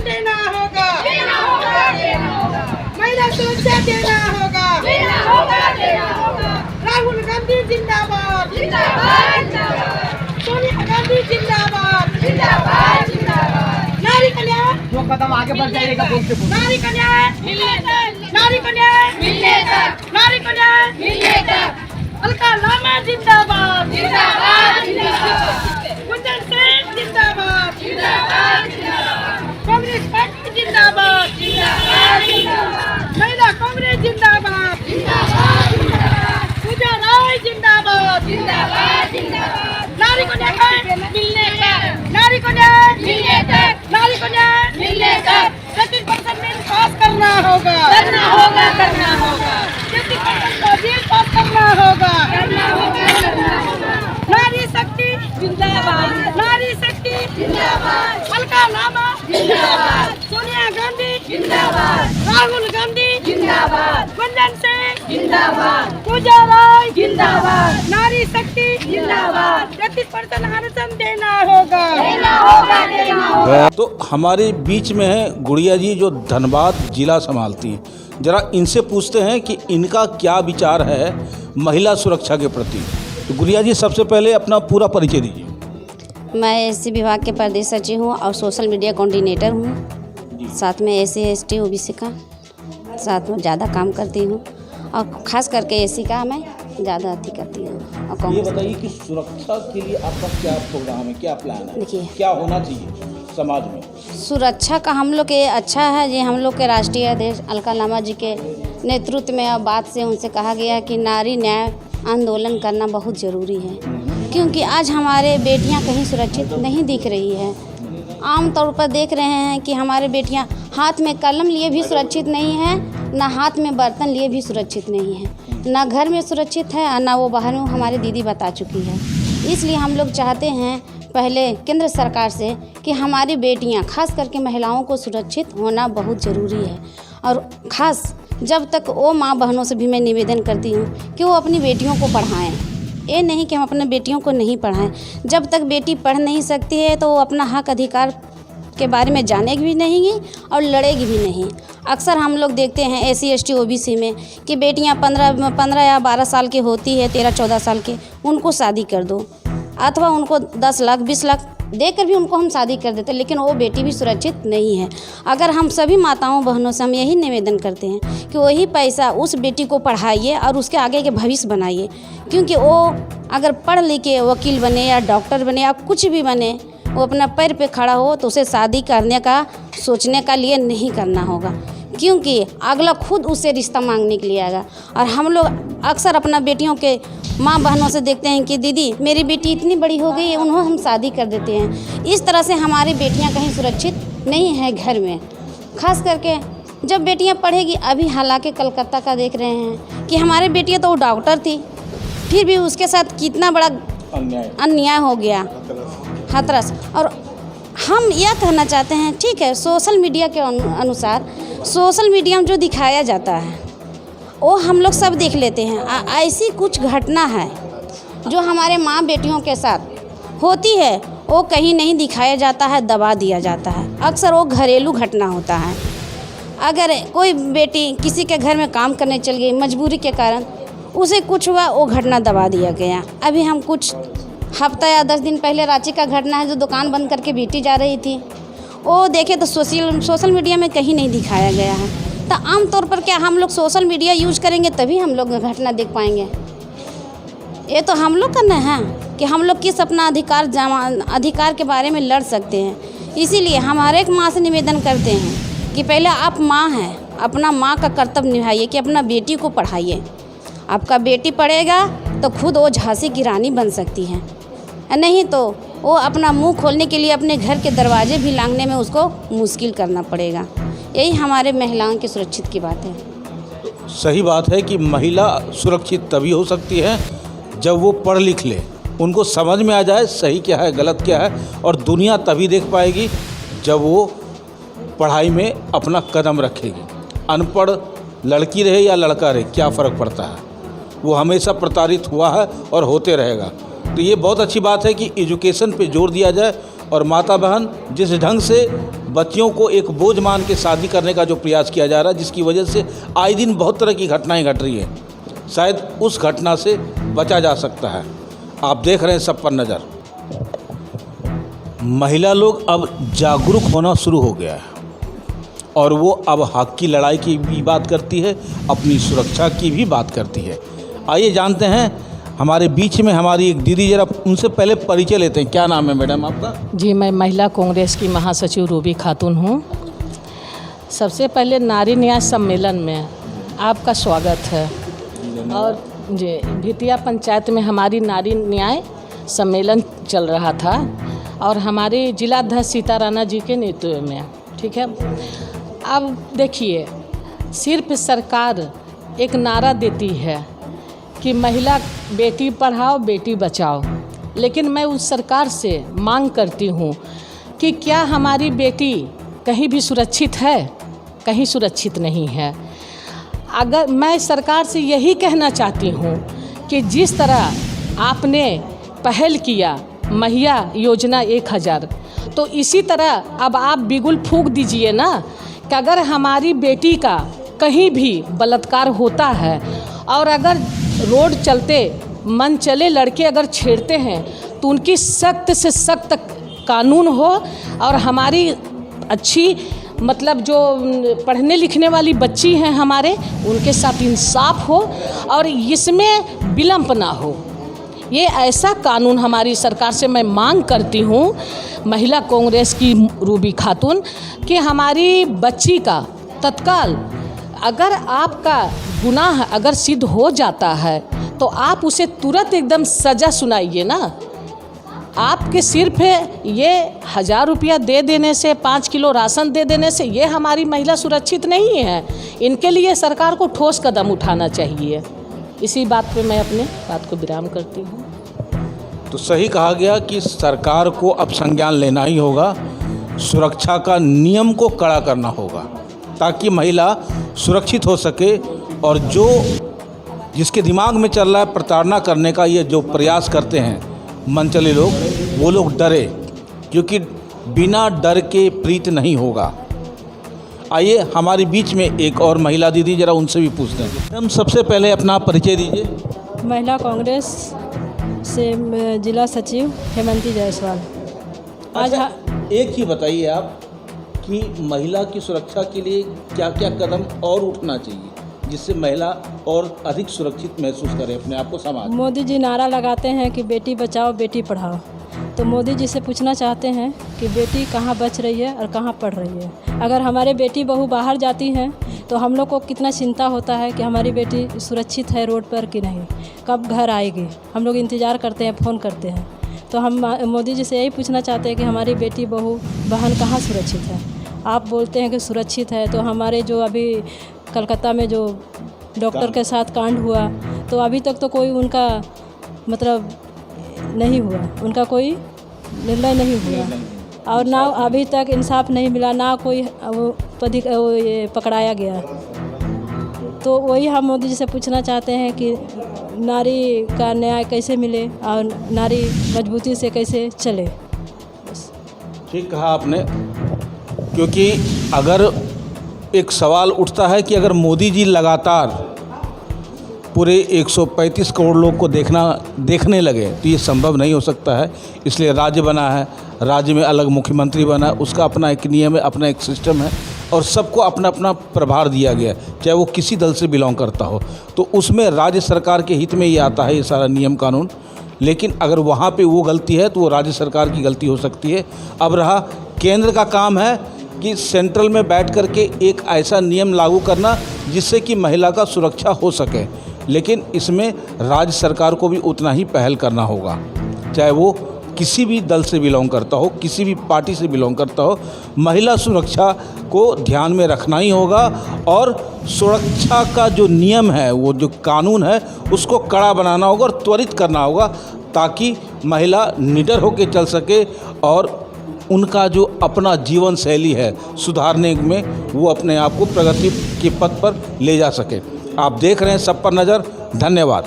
देना होगा, महिला सुरक्षा देना होगा, राहुल गांधी जिंदाबाद, सोनिया गांधी जिंदाबाद, नारी कल्याण, दो कदम आगे बढ़ जाइएगा बोल के बोल। नारी कल्याण, नारी कल्याण, नारी कल्याण, अलका लामा जिंदाबाद, गुंजन सिंह जिंदाबाद, कांग्रेस पार्टी जिंदाबाद, महिला कांग्रेस जिंदाबाद, पूजा राय जिंदाबाद, नारी को न्याय मिलने का, नारी को न्याय मिलने का, नारी को न्याय मिलने का 33% में पास करना होगा, 33% को बिल पास करना होगा, नारी शक्ति जिंदाबाद, नारी शक्ति जिंदाबाद, अलका लामा जिंदाबाद, सोनिया गांधी जिंदाबाद, राहुल गांधी जिंदाबाद, गुंजन सिंह जिंदाबाद, पूजा राय जिंदाबाद, नारी शक्ति जिंदाबाद, 33% आरक्षण देना होगा। तो हमारे बीच में है गुड़िया जी जो धनबाद जिला संभालती हैं। जरा इनसे पूछते हैं कि इनका क्या विचार है महिला सुरक्षा के प्रति। तो गुड़िया जी सबसे पहले अपना पूरा परिचय दीजिए। मैं एससी विभाग के प्रदेश सचिव हूँ और सोशल मीडिया कोऑर्डिनेटर हूँ। साथ में एससी एसटी ओबीसी का साथ में ज़्यादा काम करती हूँ और ख़ास करके एससी का मैं ज़्यादा अति करती हूँ। और ये बताइए कि सुरक्षा के लिए आपका क्या प्रोग्राम है, क्या प्लान है, देखिए क्या होना चाहिए समाज में? सुरक्षा का हम लोग के अच्छा है। ये हम लोग के राष्ट्रीय अध्यक्ष अलका लामा जी के नेतृत्व में और बात से उनसे कहा गया कि नारी न्याय आंदोलन करना बहुत ज़रूरी है, क्योंकि आज हमारे बेटियां कहीं सुरक्षित नहीं दिख रही है। आमतौर पर देख रहे हैं कि हमारे बेटियां हाथ में कलम लिए भी सुरक्षित नहीं है, ना हाथ में बर्तन लिए भी सुरक्षित नहीं है, ना घर में सुरक्षित है और ना वो बाहर में। हमारी दीदी बता चुकी है। इसलिए हम लोग चाहते हैं पहले केंद्र सरकार से कि हमारी बेटियां खास करके महिलाओं को सुरक्षित होना बहुत ज़रूरी है। और ख़ास जब तक वो माँ बहनों से भी मैं निवेदन करती हूँ कि वो अपनी बेटियों को पढ़ाएं। ये नहीं कि हम अपने बेटियों को नहीं पढ़ाएं। जब तक बेटी पढ़ नहीं सकती है तो वो अपना हक अधिकार के बारे में जानेगी भी नहीं और लड़ेगी भी नहीं। अक्सर हम लोग देखते हैं एससी एसटी ओबीसी में कि बेटियां 15 या 12 साल की होती है, 13-14 साल के, उनको शादी कर दो अथवा उनको 10 लाख 20 लाख देकर भी उनको हम शादी कर देते, लेकिन वो बेटी भी सुरक्षित नहीं है। अगर हम सभी माताओं बहनों से हम यही निवेदन करते हैं कि वही पैसा उस बेटी को पढ़ाइए और उसके आगे के भविष्य बनाइए, क्योंकि वो अगर पढ़ लिख के वकील बने या डॉक्टर बने या कुछ भी बने, वो अपना पैर पे खड़ा हो तो उसे शादी करने का सोचने का लिए नहीं करना होगा, क्योंकि अगला खुद उससे रिश्ता मांगने के लिए आएगा। और हम लोग अक्सर अपना बेटियों के माँ बहनों से देखते हैं कि दीदी मेरी बेटी इतनी बड़ी हो गई है, उन्होंने हम शादी कर देते हैं। इस तरह से हमारी बेटियां कहीं सुरक्षित नहीं है घर में। खास करके जब बेटियां पढ़ेगी, अभी हालांकि कलकत्ता का देख रहे हैं कि हमारी बेटियां तो डाक्टर थी, फिर भी उसके साथ कितना बड़ा अन्याय हो गया, हाथरस। और हम यह कहना चाहते हैं, ठीक है, सोशल मीडिया के अनुसार सोशल मीडिया में जो दिखाया जाता है वो हम लोग सब देख लेते हैं। ऐसी कुछ घटना है जो हमारे माँ बेटियों के साथ होती है, वो कहीं नहीं दिखाया जाता है, दबा दिया जाता है। अक्सर वो घरेलू घटना होता है। अगर कोई बेटी किसी के घर में काम करने चल गई मजबूरी के कारण, उसे कुछ हुआ, वो घटना दबा दिया गया। अभी हम कुछ हफ्ता या 10 दिन पहले रांची का घटना है, जो दुकान बंद करके बेटी जा रही थी, वो देखे तो सोशल मीडिया में कहीं नहीं दिखाया गया है। तो आमतौर पर क्या हम लोग सोशल मीडिया यूज करेंगे तभी हम लोग घटना देख पाएंगे? ये तो हम लोग करना है कि हम लोग किस अपना अधिकार के बारे में लड़ सकते हैं। इसीलिए हम हर एक माँ से निवेदन करते हैं कि पहले आप माँ हैं, अपना माँ का कर्तव्य निभाइए कि अपना बेटी को पढ़ाइए। आपका बेटी पढ़ेगा तो खुद वो झांसी की रानी बन सकती है, नहीं तो वो अपना मुंह खोलने के लिए अपने घर के दरवाजे भी लांघने में उसको मुश्किल करना पड़ेगा। यही हमारे महिलाओं की सुरक्षित की बात है। सही बात है कि महिला सुरक्षित तभी हो सकती है जब वो पढ़ लिख ले, उनको समझ में आ जाए सही क्या है गलत क्या है, और दुनिया तभी देख पाएगी जब वो पढ़ाई में अपना कदम रखेगी। अनपढ़ लड़की रहे या लड़का रहे, क्या फ़र्क पड़ता है, वो हमेशा प्रताड़ित हुआ है और होते रहेगा। तो ये बहुत अच्छी बात है कि एजुकेशन पे जोर दिया जाए और माता बहन जिस ढंग से बच्चियों को एक बोझ मान के शादी करने का जो प्रयास किया जा रहा है, जिसकी वजह से आए दिन बहुत तरह की घटनाएं घट रही हैं, शायद उस घटना से बचा जा सकता है। आप देख रहे हैं सब पर नज़र। महिला लोग अब जागरूक होना शुरू हो गया है और वो अब हक की लड़ाई की भी बात करती है, अपनी सुरक्षा की भी बात करती है। आइए जानते हैं, हमारे बीच में हमारी एक दीदी, जरा उनसे पहले परिचय लेते हैं। क्या नाम है मैडम आपका? जी, मैं महिला कांग्रेस की महासचिव रूबी खातून हूँ। सबसे पहले नारी न्याय सम्मेलन में आपका स्वागत है। और जी, भितिया पंचायत में हमारी नारी न्याय सम्मेलन चल रहा था और हमारे जिलाध्यक्ष सीताराना जी के नेतृत्व में, ठीक है। अब देखिए, सिर्फ सरकार एक नारा देती है कि महिला बेटी पढ़ाओ बेटी बचाओ, लेकिन मैं उस सरकार से मांग करती हूँ कि क्या हमारी बेटी कहीं भी सुरक्षित है? कहीं सुरक्षित नहीं है। अगर मैं सरकार से यही कहना चाहती हूँ कि जिस तरह आपने पहल किया महिला योजना 1000, तो इसी तरह अब आप बिगुल फूंक दीजिए ना कि अगर हमारी बेटी का कहीं भी बलात्कार होता है और अगर रोड चलते मन चले लड़के अगर छेड़ते हैं तो उनकी सख्त से सख्त कानून हो और हमारी अच्छी मतलब जो पढ़ने लिखने वाली बच्ची हैं हमारे, उनके साथ इंसाफ हो और इसमें विलंब ना हो। ये ऐसा कानून हमारी सरकार से मैं मांग करती हूँ, महिला कांग्रेस की रूबी खातून, कि हमारी बच्ची का तत्काल अगर आपका गुनाह अगर सिद्ध हो जाता है तो आप उसे तुरंत एकदम सज़ा सुनाइए ना। आपके सिर्फ ये 1000 रुपया दे देने से, 5 किलो राशन दे देने से ये हमारी महिला सुरक्षित नहीं है। इनके लिए सरकार को ठोस कदम उठाना चाहिए। इसी बात पे मैं अपने बात को विराम करती हूँ। तो सही कहा गया कि सरकार को अब संज्ञान लेना ही होगा, सुरक्षा का नियम को कड़ा करना होगा ताकि महिला सुरक्षित हो सके। और जो जिसके दिमाग में चल रहा है प्रताड़ना करने का, ये जो प्रयास करते हैं मनचले लोग, वो लोग डरे, क्योंकि बिना डर के प्रीत नहीं होगा। आइए हमारे बीच में एक और महिला दीदी, जरा उनसे भी पूछते हैं। हम सबसे पहले अपना परिचय दीजिए। महिला कांग्रेस से जिला सचिव हेमंती जायसवाल। आज एक ही बताइए आप कि महिला की सुरक्षा के लिए क्या क्या कदम और उठना चाहिए जिससे महिला और अधिक सुरक्षित महसूस करे अपने आप को समाज। मोदी जी नारा लगाते हैं कि बेटी बचाओ बेटी पढ़ाओ, तो मोदी जी से पूछना चाहते हैं कि बेटी कहाँ बच रही है और कहाँ पढ़ रही है। अगर हमारे बेटी बहू बाहर जाती हैं तो हम लोग को कितना चिंता होता है कि हमारी बेटी सुरक्षित है रोड पर कि नहीं, कब घर आएगी। हम लोग इंतज़ार करते हैं, फ़ोन करते हैं। तो हम मोदी जी से यही पूछना चाहते हैं कि हमारी बेटी बहू बहन कहाँ सुरक्षित है। आप बोलते हैं कि सुरक्षित है, तो हमारे जो अभी कलकत्ता में जो डॉक्टर के साथ कांड हुआ, तो अभी तक तो कोई उनका मतलब नहीं हुआ, उनका कोई निर्णय नहीं हुआ और ना अभी तक इंसाफ नहीं मिला, ना कोई ये पकड़ाया गया। तो वही हम मोदी जी से पूछना चाहते हैं कि नारी का न्याय कैसे मिले और नारी मजबूती से कैसे चले। ठीक कहा आपने, क्योंकि अगर एक सवाल उठता है कि अगर मोदी जी लगातार पूरे 135 करोड़ लोग को देखने लगे तो ये संभव नहीं हो सकता है। इसलिए राज्य बना है, राज्य में अलग मुख्यमंत्री बना है, उसका अपना एक नियम है, अपना एक सिस्टम है और सबको अपना अपना प्रभार दिया गया, चाहे वो किसी दल से बिलोंग करता हो। तो उसमें राज्य सरकार के हित में ये आता है ये सारा नियम कानून। लेकिन अगर वहाँ पे वो गलती है तो वो राज्य सरकार की गलती हो सकती है। अब रहा केंद्र का काम है कि सेंट्रल में बैठ कर के एक ऐसा नियम लागू करना जिससे कि महिला का सुरक्षा हो सके, लेकिन इसमें राज्य सरकार को भी उतना ही पहल करना होगा, चाहे वो किसी भी दल से बिलोंग करता हो, किसी भी पार्टी से बिलोंग करता हो। महिला सुरक्षा को ध्यान में रखना ही होगा और सुरक्षा का जो नियम है, वो जो कानून है, उसको कड़ा बनाना होगा और त्वरित करना होगा ताकि महिला निडर होकर चल सके और उनका जो अपना जीवन शैली है सुधारने में वो अपने आप को प्रगति के पथ पर ले जा सके। आप देख रहे हैं सब पर नज़र। धन्यवाद।